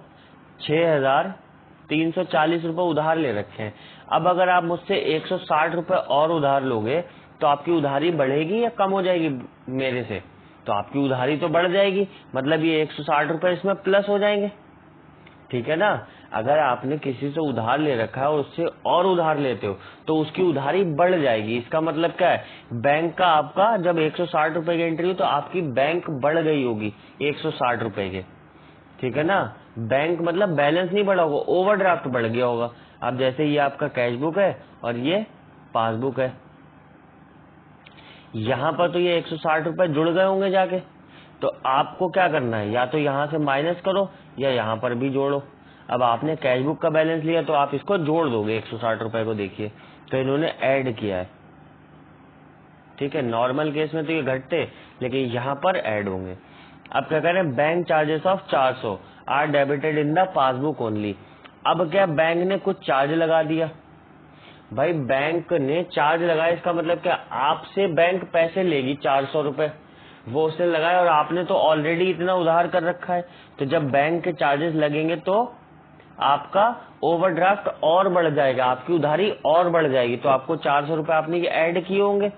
6340 रुपए उधार ले रखे हैं। अब अगर आप मुझसे 160 रुपए और उधार लोगे तो आपकी उधारी बढ़ेगी या कम हो जाएगी मेरे से? तो आपकी उधारी तो बढ़ जाएगी, मतलब ये 160 रुपए इसमें प्लस हो जाएंगे। ठीक है ना। अगर आपने किसी से उधार ले रखा है और उससे और उधार लेते हो तो उसकी उधारी बढ़ जाएगी। इसका मतलब क्या है, बैंक का आपका जब 160 रुपए की एंट्री हो तो आपकी बैंक बढ़ गई होगी 160 रुपए के। ठीक है ना, बैंक मतलब बैलेंस नहीं बढ़ा होगा, ओवरड्राफ्ट बढ़ गया होगा। अब जैसे ये आपका कैश बुक है और ये पासबुक है, यहाँ पर तो ये 160 रुपए जुड़ गए होंगे जाके, तो आपको क्या करना है, या तो यहाँ से माइनस करो या यहाँ पर भी जोड़ो। अब आपने कैश बुक का बैलेंस लिया तो आप इसको जोड़ दोगे 160 रुपए को। देखिए तो इन्होंने ऐड किया है। ठीक है, नॉर्मल केस में तो ये घटते, लेकिन यहाँ पर ऐड होंगे। अब क्या करें, bank charges of 400 are debited in the passbook only. अब क्या बैंक ने कुछ चार्ज लगा दिया, भाई बैंक ने चार्ज लगाया, इसका मतलब क्या, आपसे बैंक पैसे लेगी 400 रुपए, वो उसने लगाया और आपने तो ऑलरेडी इतना उधार कर रखा है। तो जब बैंक के चार्जेस लगेंगे तो आपका ओवरड्राफ्ट और बढ़ जाएगा, आपकी उधारी और बढ़ जाएगी। तो आपको 400 रुपए आपने ये ऐड किए होंगे,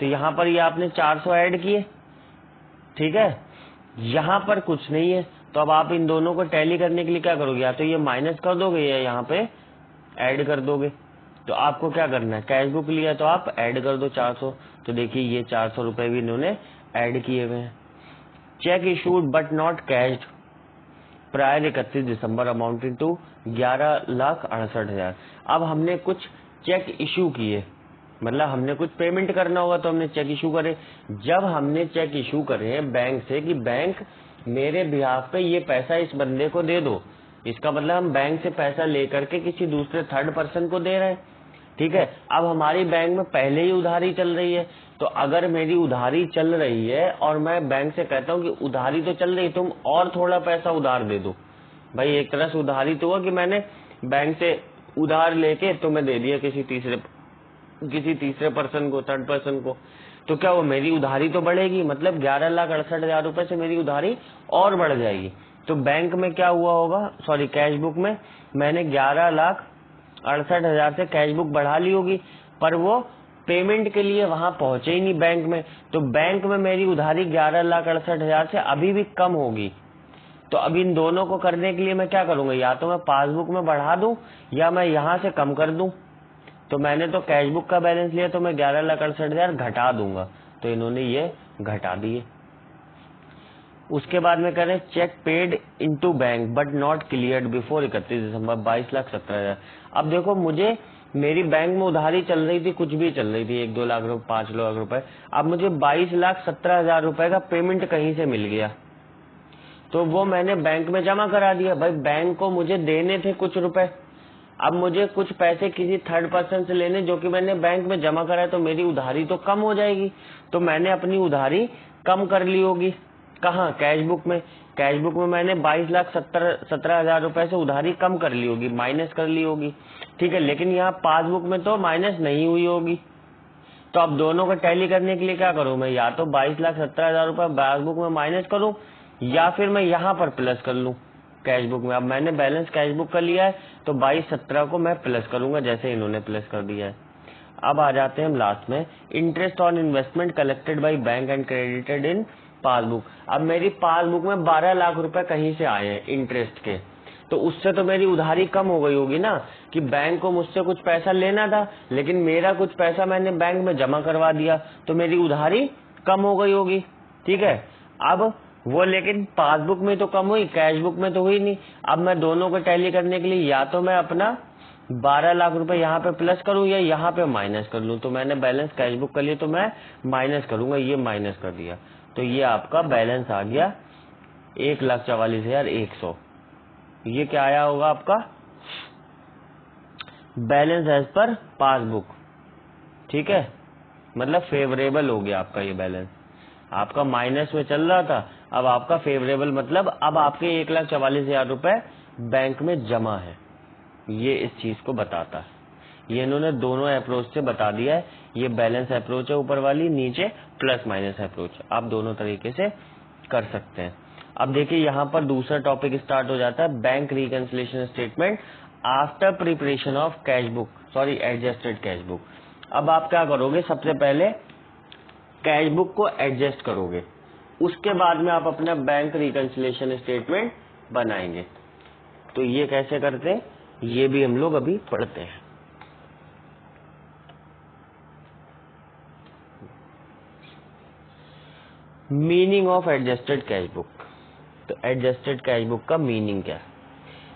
तो यहाँ पर ये आपने 400 ऐड किए। ठीक है, यहाँ पर कुछ नहीं है, तो अब आप इन दोनों को टैली करने के लिए क्या करोगे, या तो ये माइनस कर दोगे या यहाँ पे ऐड कर दोगे। तो आपको क्या करना है, कैश बुक लिया तो आप ऐड कर दो 400। तो देखिए ये 400 रुपए भी इन्होंने ऐड किए हुए हैं। Cheque issued but not cashed prior 31 December amounting to 11,68,000। अब हमने कुछ चेक इशू किए, मतलब हमने कुछ पेमेंट करना होगा तो हमने चेक इशू करे। जब हमने चेक इशू करे बैंक से कि बैंक मेरे बिहाफ पे ये पैसा इस बंदे को दे दो, इसका मतलब हम बैंक से पैसा लेकर के किसी दूसरे थर्ड पर्सन को दे रहे हैं। ठीक है, अब हमारी बैंक में पहले ही उधारी चल रही है, तो अगर मेरी उधारी चल रही है और मैं बैंक से कहता हूँ कि उधारी तो चल रही, तुम और थोड़ा पैसा उधार दे दो, भाई एक तरह से उधारी तो हुआ कि मैंने बैंक से उधार लेके तुम्हें दे दिया किसी तीसरे पर्सन को, थर्ड पर्सन को, तो क्या वो मेरी उधारी तो बढ़ेगी, मतलब 11,68,000 रुपए से मेरी उधारी और बढ़ जाएगी। तो बैंक में क्या हुआ होगा, सॉरी कैश बुक में मैंने 11,68,000 से कैश बुक बढ़ा ली होगी, पर वो पेमेंट के लिए वहां पहुंचे ही नहीं बैंक में, तो बैंक में मेरी उधारी 11,68,000 से अभी भी कम होगी। तो अब इन दोनों को करने के लिए मैं क्या करूंगा, या तो मैं पासबुक में बढ़ा दूं या मैं यहाँ से कम कर दूं। तो मैंने तो कैश बुक का बैलेंस लिया तो मैं 11,68,000 घटा दूंगा, तो इन्होंने ये घटा दिए। उसके बाद में कह रहे हैं cheque paid into bank but not cleared before 31 December 22,17,000। अब देखो मुझे मेरी बैंक में उधारी चल रही थी, कुछ भी चल रही थी, 1-2 लाख रुपए, 5 लाख रुपए। अब मुझे 22,17,000 रुपए का पेमेंट कहीं से मिल गया, तो वो मैंने बैंक में जमा करा दिया। भाई बैंक को मुझे देने थे कुछ रुपए, अब मुझे कुछ पैसे किसी थर्ड पर्सन से लेने जो कि मैंने बैंक में जमा करा है, तो मेरी उधारी तो कम हो जाएगी। तो मैंने अपनी उधारी कम कर ली होगी, कहाँ, कैश बुक में। कैश बुक में मैंने 22,17,17,000 रुपए से उधारी कम कर ली होगी, माइनस कर ली होगी, ठीक है। लेकिन यहाँ पासबुक में तो माइनस नहीं हुई होगी। तो अब दोनों को टैली करने के लिए क्या करूं मैं, या तो 22,17,000 रुपए पासबुक में माइनस करूं या फिर मैं यहाँ पर प्लस कर लूं कैश बुक में। अब मैंने बैलेंस कैश बुक कर लिया है तो 22,17 को मैं प्लस करूंगा जैसे इन्होंने प्लस कर दिया है। अब आ जाते हैं हम लास्ट में, interest on investment collected by bank and credited in passbook. अब मेरी पासबुक में 12 लाख रुपए कहीं से आए हैं इंटरेस्ट के, तो उससे तो मेरी उधारी कम हो गई होगी ना, कि बैंक को मुझसे कुछ पैसा लेना था लेकिन मेरा कुछ पैसा मैंने बैंक में जमा करवा दिया तो मेरी उधारी कम हो गई होगी, ठीक है। अब वो लेकिन पासबुक में तो कम हुई, कैश बुक में तो हुई नहीं। अब मैं दोनों को टैली करने के लिए या तो मैं अपना 12 लाख रुपए यहाँ पे प्लस करूं या यहाँ पे माइनस कर लूं। तो मैंने बैलेंस कैश बुक कर लिया तो मैं माइनस करूंगा, ये माइनस कर दिया तो ये आपका बैलेंस आ गया 1,44,100। ये क्या आया होगा आपका बैलेंस एज पर पासबुक, ठीक है। मतलब फेवरेबल हो गया आपका ये बैलेंस, आपका माइनस में चल रहा था अब आपका फेवरेबल, मतलब अब आपके 1,44,000 रुपए बैंक में जमा है। ये इस चीज को बताता है। ये इन्होंने दोनों अप्रोच से बता दिया है, ये बैलेंस अप्रोच है ऊपर वाली, नीचे प्लस माइनस अप्रोच, आप दोनों तरीके से कर सकते हैं। अब देखिए यहाँ पर दूसरा टॉपिक स्टार्ट हो जाता है, bank reconciliation statement after preparation of cash book, sorry adjusted cash book. अब आप क्या करोगे, सबसे पहले कैश बुक को एडजस्ट करोगे, उसके बाद में आप अपना बैंक रिकंसिलिएशन स्टेटमेंट बनाएंगे। तो ये कैसे करते हैं ये भी हम लोग अभी पढ़ते हैं। Meaning of adjusted cash book. तो एडजस्टेड कैश बुक का मीनिंग क्या है?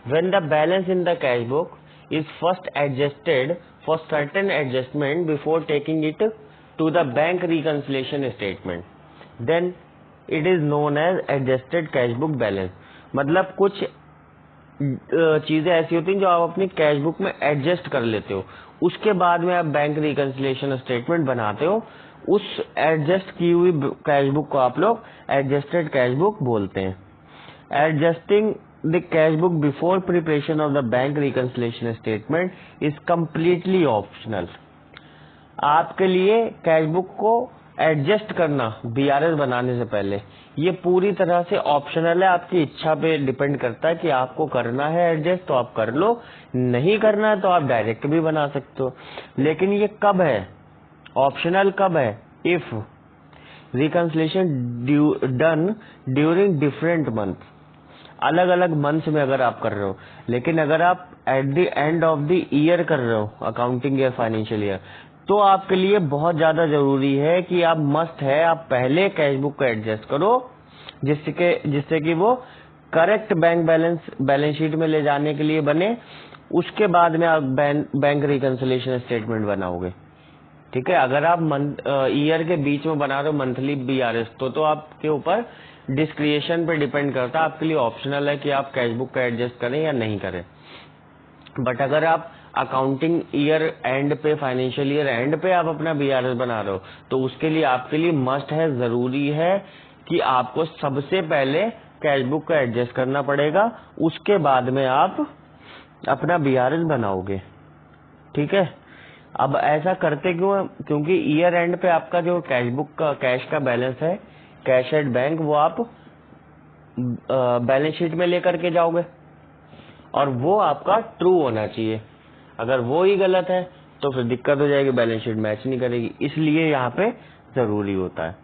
When the balance in the cash book is first adjusted for certain adjustment before taking it to the bank reconciliation statement, then it is known as adjusted cash book balance. मतलब कुछ चीजें ऐसी होती हैं जो आप अपनी कैश बुक में एडजस्ट कर लेते हो, उसके बाद में आप बैंक रिकंसिलिएशन स्टेटमेंट बनाते हो, उस एडजस्ट की हुई कैश बुक को आप लोग एडजस्टेड कैश बुक बोलते हैं। Adjusting the cash book before preparation of the bank reconciliation statement is completely optional. आपके लिए कैश बुक को एडजस्ट करना बीआरएस बनाने से पहले ये पूरी तरह से ऑप्शनल है, आपकी इच्छा पे डिपेंड करता है कि आपको करना है एडजस्ट तो आप कर लो, नहीं करना है तो आप डायरेक्ट भी बना सकते हो। लेकिन ये कब है ऑप्शनल, कब है, if reconciliation done during different month, अलग अलग मंथ्स में अगर आप कर रहे हो। लेकिन अगर आप at the end of the year कर रहे हो, अकाउंटिंग ईयर, फाइनेंशियल ईयर, तो आपके लिए बहुत ज्यादा जरूरी है कि आप मस्ट है आप पहले कैश बुक को एडजस्ट करो, जिससे कि वो करेक्ट बैंक बैलेंस शीट में ले जाने के लिए बने। उसके बाद में आप बैंक रिकंसिलिएशन स्टेटमेंट बनाओगे, ठीक है। अगर आप ईयर के बीच में बना रहे हो मंथली बीआरएस तो आपके ऊपर डिस्क्रिएशन पे डिपेंड करता है, आपके लिए ऑप्शनल है कि आप कैश बुक का एडजस्ट करें या नहीं करें। बट अगर आप अकाउंटिंग ईयर एंड पे, फाइनेंशियल ईयर एंड पे आप अपना बीआरएस बना रहे हो तो उसके लिए आपके लिए मस्ट है, जरूरी है कि आपको सबसे पहले कैश बुक का एडजस्ट करना पड़ेगा, उसके बाद में आप अपना बीआरएस बनाओगे, ठीक है। अब ऐसा करते क्यों है? क्योंकि ईयर एंड पे आपका जो कैश बुक का कैश का बैलेंस है, कैश एट बैंक, वो आप बैलेंस शीट में लेकर के जाओगे और वो आपका ट्रू होना चाहिए। अगर वो ही गलत है तो फिर दिक्कत हो जाएगी, बैलेंस शीट मैच नहीं करेगी, इसलिए यहाँ पे जरूरी होता है।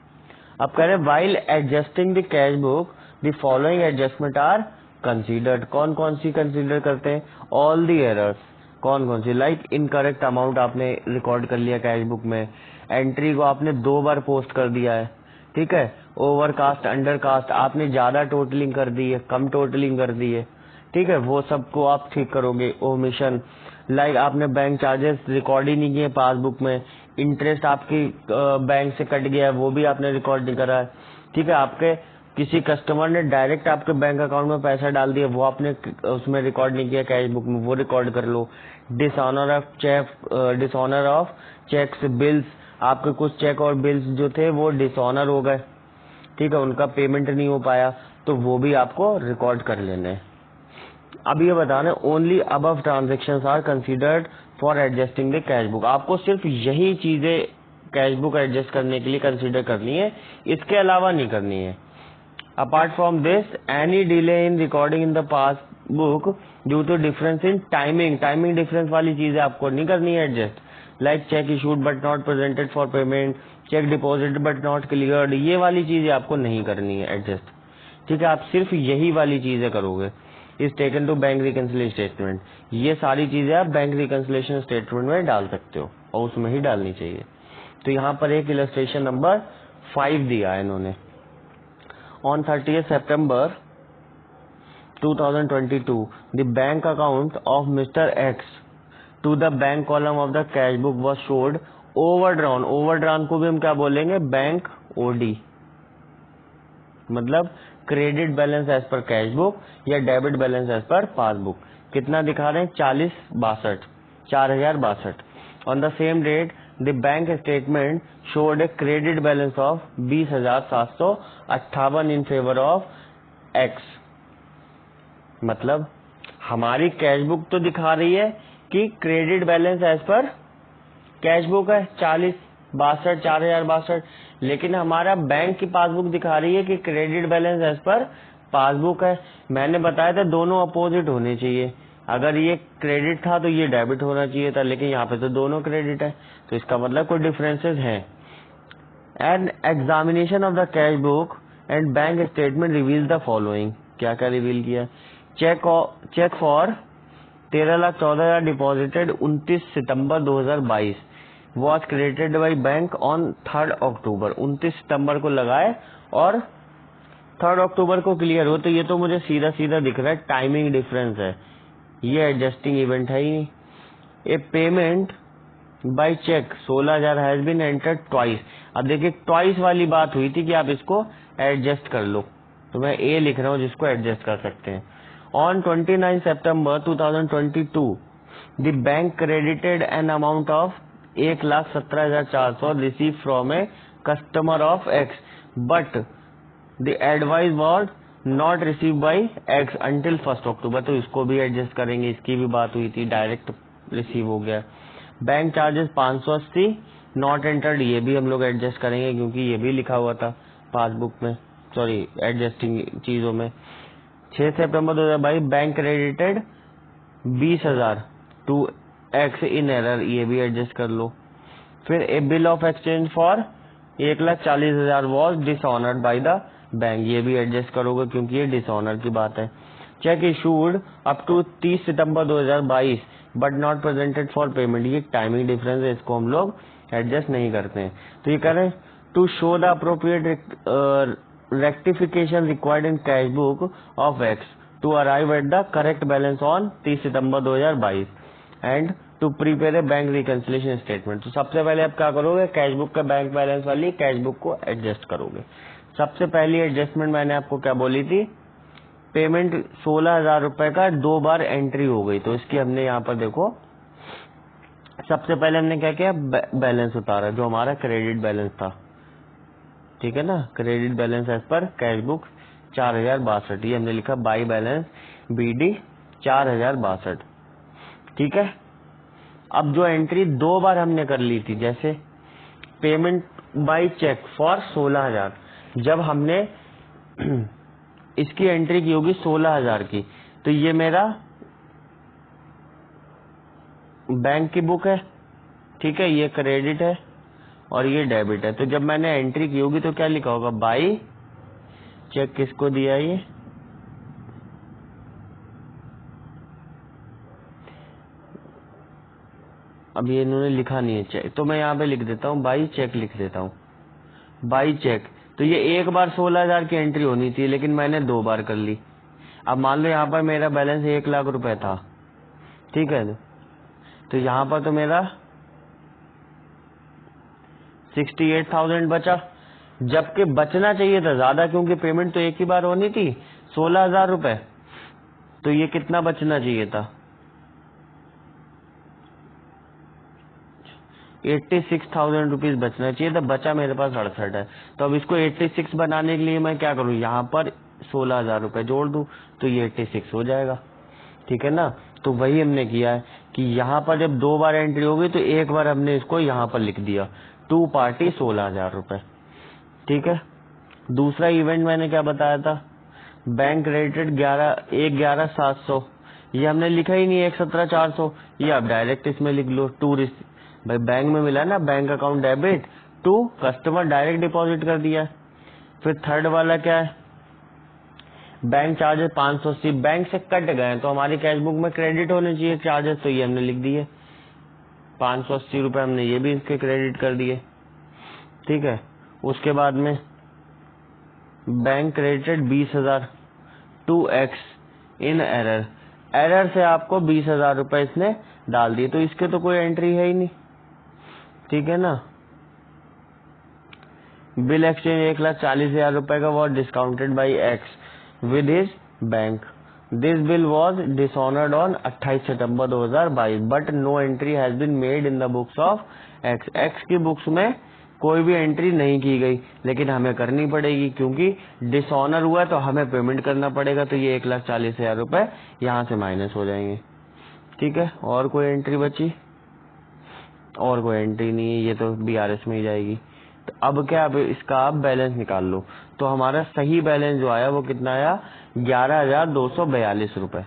अब कह रहे while adjusting the cash book the following adjustment are considered. कौन कौन सी कंसीडर करते हैं? All the errors. कौन कौन सी? लाइक इनकरेक्ट अमाउंट आपने रिकॉर्ड कर लिया कैश बुक में, एंट्री को आपने 2 बार पोस्ट कर दिया है, ठीक है। ओवरकास्ट, अंडरकास्ट, आपने ज्यादा टोटलिंग कर दी है, कम टोटलिंग कर दी है, ठीक है, वो सबको आप ठीक करोगे। ओमिशन, लाइक आपने बैंक चार्जेस रिकॉर्ड ही नहीं किए पासबुक में, इंटरेस्ट आपकी बैंक से कट गया है वो भी आपने रिकॉर्ड नहीं करा है, ठीक है। आपके किसी कस्टमर ने डायरेक्ट आपके बैंक अकाउंट में पैसा डाल दिया, वो आपने उसमें रिकॉर्ड नहीं किया कैश बुक में, वो रिकॉर्ड कर लो। डिसऑनर ऑफ चेक्स, बिल्स, आपके कुछ चेक और बिल्स जो थे वो डिसऑनर हो गए, ठीक है, उनका पेमेंट नहीं हो पाया, तो वो भी आपको रिकॉर्ड कर लेने हैं। अब ये बता रहे only above transactions are considered for adjusting the cash book. आपको सिर्फ यही चीजें कैश बुक एडजस्ट करने के लिए कंसीडर करनी है, इसके अलावा नहीं करनी है। Apart from this any delay in recording in the passbook due to difference in timing difference वाली चीजें आपको नहीं करनी है adjust, like cheque issued but not presented for payment, cheque deposit but not cleared, ये वाली चीजें आपको नहीं करनी है एडजस्ट। ठीक है, आप सिर्फ यही वाली चीजें करोगे। Is taken to bank reconciliation statement, ये सारी चीजें आप बैंक रिकंसिलिएशन स्टेटमेंट में डाल सकते हो और उसमें ही डालनी चाहिए। तो यहाँ पर एक इलस्ट्रेशन नंबर 5 दिया है इन्होंने। On 30 September 2022 the bank account of mister X to the bank column of the cash book was showed overdrawn. Overdrawn को भी हम क्या बोलेंगे, बैंक ओडी, मतलब credit balance as per cash book या debit balance as per passbook. कितना दिखा रहे हैं, 4062 on the same date the bank statement showed a credit balance of 20,758 in favour of X. मतलब हमारी कैश बुक तो दिखा रही है कि credit balance as per cash book है 4062, लेकिन हमारा बैंक की पासबुक दिखा रही है कि credit balance as per passbook है। मैंने बताया था दोनों अपोजिट होने चाहिए, अगर ये क्रेडिट था तो ये डेबिट होना चाहिए था, लेकिन यहाँ पे तो दोनों क्रेडिट है, तो इसका मतलब कोई डिफरेंसेस हैं। An examination of the cash book and bank statement reveal the following. क्या क्या रिवील किया, cheque for 13,14,000 deposited 29 September 2022 was credited by bank on 3 October. 29 सितंबर को लगाए और 3 अक्टूबर को क्लियर हो, तो ये तो मुझे सीधा सीधा दिख रहा है टाइमिंग डिफरेंस है, ये एडजस्टिंग इवेंट है ही नहीं। A payment by cheque 16,000 has been entered twice. अब देखिए ट्वाइस वाली बात हुई थी कि आप इसको एडजस्ट कर लो, तो मैं ए लिख रहा हूँ जिसको एडजस्ट कर सकते हैं। On 29 September 2022 the bank credited N amount of 1,17,400 receive from a customer of x but the advice was not receive by x until 1 अक्टूबर। तो इसको भी एडजस्ट करेंगे, इसकी भी बात हुई थी, डायरेक्ट रिसीव हो गया। बैंक चार्जेस 580 नॉट एंटर्ड, ये भी हम लोग एडजस्ट करेंगे क्योंकि ये भी लिखा हुआ था पासबुक में, सॉरी एडजस्टिंग चीजों में। 6 सितंबर 2022 bank credited 20,000 to X in error, ये भी एडजस्ट कर लो। फिर a bill of exchange for 1,40,000 was dishonoured by the bank, ये भी एडजस्ट करोगे क्योंकि ये डिसऑनर की बात है। Cheque issued up to 30 September 2022 but not presented for payment, ये टाइमिंग डिफरेंस है, इसको हम लोग एडजस्ट नहीं करते हैं। तो ये कह रहे हैं to show the appropriate rectification required in cash book of X to arrive at the correct balance on 30 September 2022 and to prepare a bank reconciliation statement। तो सबसे पहले आप क्या करोगे, कैश बुक का बैंक बैलेंस वाली कैश बुक को adjust करोगे। सबसे पहली एडजस्टमेंट मैंने आपको क्या बोली थी, पेमेंट 16,000 रुपए का 2 बार एंट्री हो गई, तो इसकी हमने यहाँ पर देखो सबसे पहले हमने क्या किया, बैलेंस उतारा जो हमारा क्रेडिट बैलेंस था, ठीक है ना, credit balance as per cash book 4,062, ये हमने लिखा बाई बैलेंस BD 4,062, ठीक है। अब जो एंट्री 2 बार हमने कर ली थी, जैसे पेमेंट बाई चेक फॉर 16,000, जब हमने इसकी एंट्री की होगी 16,000 की, तो ये मेरा बैंक की बुक है, ठीक है, ये क्रेडिट है और ये डेबिट है। तो जब मैंने एंट्री की होगी तो क्या लिखा होगा, बाई चेक किसको दिया, ये अब ये इन्होंने लिखा नहीं है चेक, तो मैं यहाँ पे लिख देता हूँ बाई चेक, लिख देता हूँ बाई चेक। तो ये एक बार 16,000 की एंट्री होनी थी, लेकिन मैंने 2 बार कर ली। अब मान लो यहाँ पर मेरा बैलेंस 1,00,000 रुपए था, ठीक है, तो यहाँ पर तो मेरा 68,000 बचा, जबकि बचना चाहिए था ज्यादा, क्योंकि पेमेंट तो एक ही बार होनी थी 16,000 रुपए, तो ये कितना बचना चाहिए था, 86,000 रुपीज बचना चाहिए था, बचा मेरे पास 68 है। तो अब इसको 86 बनाने के लिए मैं क्या करूं, यहाँ पर 16,000 रुपए जोड़ दूं तो ये 86 हो जाएगा। ठीक है ना। तो वही हमने किया है कि यहाँ पर जब 2 बार एंट्री होगी तो एक बार हमने इसको यहाँ पर लिख दिया 2 पार्टी 16,000 रुपए। ठीक है। दूसरा इवेंट मैंने क्या बताया था, बैंक क्रेडिटेड 11,700, ये हमने लिखा ही नहीं 1,17,400, ये आप डायरेक्ट इसमें लिख लो टूरिस्ट, भाई बैंक में मिला ना, bank account debit to customer direct deposit कर दिया। फिर थर्ड वाला क्या है, बैंक चार्जेस 580 बैंक से कट गए तो हमारी कैश बुक में क्रेडिट होने चाहिए चार्जेस, तो ये हमने लिख दिए 580 रुपए, हमने ये भी इसके क्रेडिट कर दिए। ठीक है। उसके बाद में bank credited 20,000 to X in error, error से आपको 20,000 रुपए इसने डाल दिए, तो इसके तो कोई एंट्री है ही नहीं। ठीक है ना। बिल एक्सचेंज 1,40,000 रुपए का was discounted by X with his bank, this bill was dishonoured on 28 September 2022 but no entry has been made in the books of X, X की बुक्स में कोई भी एंट्री नहीं की गई, लेकिन हमें करनी पड़ेगी क्योंकि डिसऑनर हुआ है तो हमें पेमेंट करना पड़ेगा, तो ये 1,40,000 रुपए यहाँ से माइनस हो जाएंगे। ठीक है। और कोई एंट्री बची, और कोई एंट्री नहीं है, ये तो बीआरएस में ही जाएगी। तो अब क्या, अब इसका आप बैलेंस निकाल लो, तो हमारा सही बैलेंस जो आया वो कितना आया 11,242 रुपए।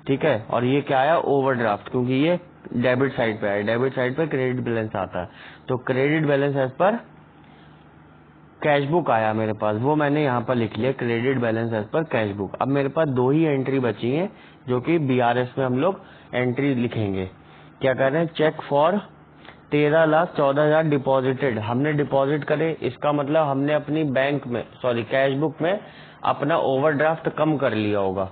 ठीक है। और ये क्या आया ओवरड्राफ्ट, क्योंकि ये डेबिट साइड पे आया, डेबिट साइड पे क्रेडिट बैलेंस आता है, तो credit balance as per cash book आया मेरे पास, वो मैंने यहाँ पर लिख लिया credit balance as per cash book. अब मेरे पास 2 ही एंट्री बची है जो कि बीआरएस में हम लोग एंट्री लिखेंगे। क्या कर रहे हैं, चेक फॉर 13,14,000 डिपॉजिटेड, हमने डिपॉजिट करे, इसका मतलब हमने अपनी बैंक में कैश बुक में अपना ओवरड्राफ्ट कम कर लिया होगा।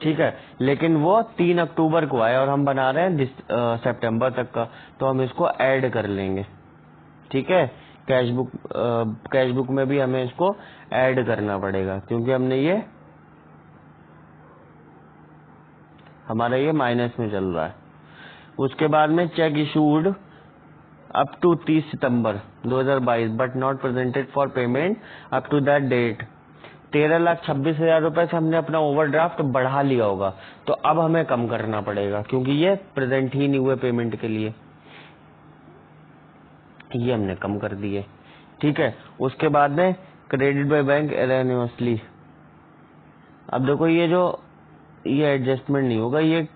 ठीक है। लेकिन वो 3 अक्टूबर को आया और हम बना रहे हैं सितंबर तक का, तो हम इसको ऐड कर लेंगे। ठीक है। कैश बुक में भी हमें इसको ऐड करना पड़ेगा क्योंकि हमने ये हमारा ये माइनस में चल रहा है। उसके बाद में cheque issued up to 30 September 2022 but not presented for payment up to that date, 13,26,000 रुपए से हमने अपना ओवरड्राफ्ट बढ़ा लिया होगा, तो अब हमें कम करना पड़ेगा क्योंकि ये प्रेजेंट ही नहीं हुए पेमेंट के लिए, ये हमने कम कर दिए। ठीक है। उसके बाद में क्रेडिट बाय बैंक एरेन्युअसली, अब देखो ये एडजस्टमेंट नहीं होगा, ये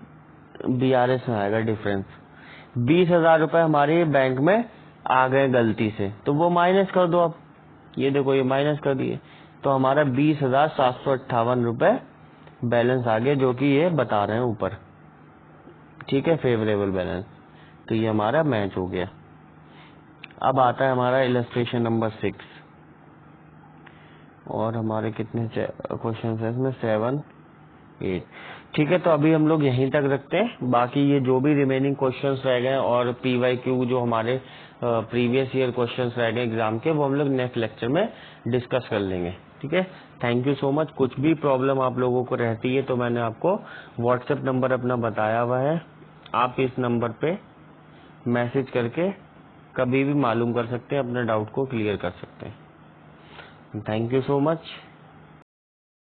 बीआरएस में आएगा डिफरेंस। 20,000 रुपए हमारे बैंक में आ गए गलती से, तो वो माइनस कर दो। अब ये देखो ये माइनस कर दिए, तो हमारा 20,758 रुपए बैलेंस आ गया, जो कि ये बता रहे हैं ऊपर। ठीक है, फेवरेबल बैलेंस, तो ये हमारा मैच हो गया। अब आता है हमारा इलस्ट्रेशन नंबर 6, और हमारे कितने क्वेश्चन है इसमें, 7, 8। ठीक है। तो अभी हम लोग यहीं तक रखते हैं, बाकी ये जो भी रिमेनिंग क्वेश्चंस रह गए और पीवाईक्यू जो हमारे प्रीवियस ईयर क्वेश्चंस रह गए एग्जाम के, वो हम लोग नेक्स्ट लेक्चर में डिस्कस कर लेंगे। ठीक है। Thank you so much. कुछ भी प्रॉब्लम आप लोगों को रहती है तो मैंने आपको व्हाट्सएप नंबर अपना बताया हुआ है, आप इस नंबर पे मैसेज करके कभी भी मालूम कर सकते हैं, अपने डाउट को क्लियर कर सकते हैं। Thank you so much.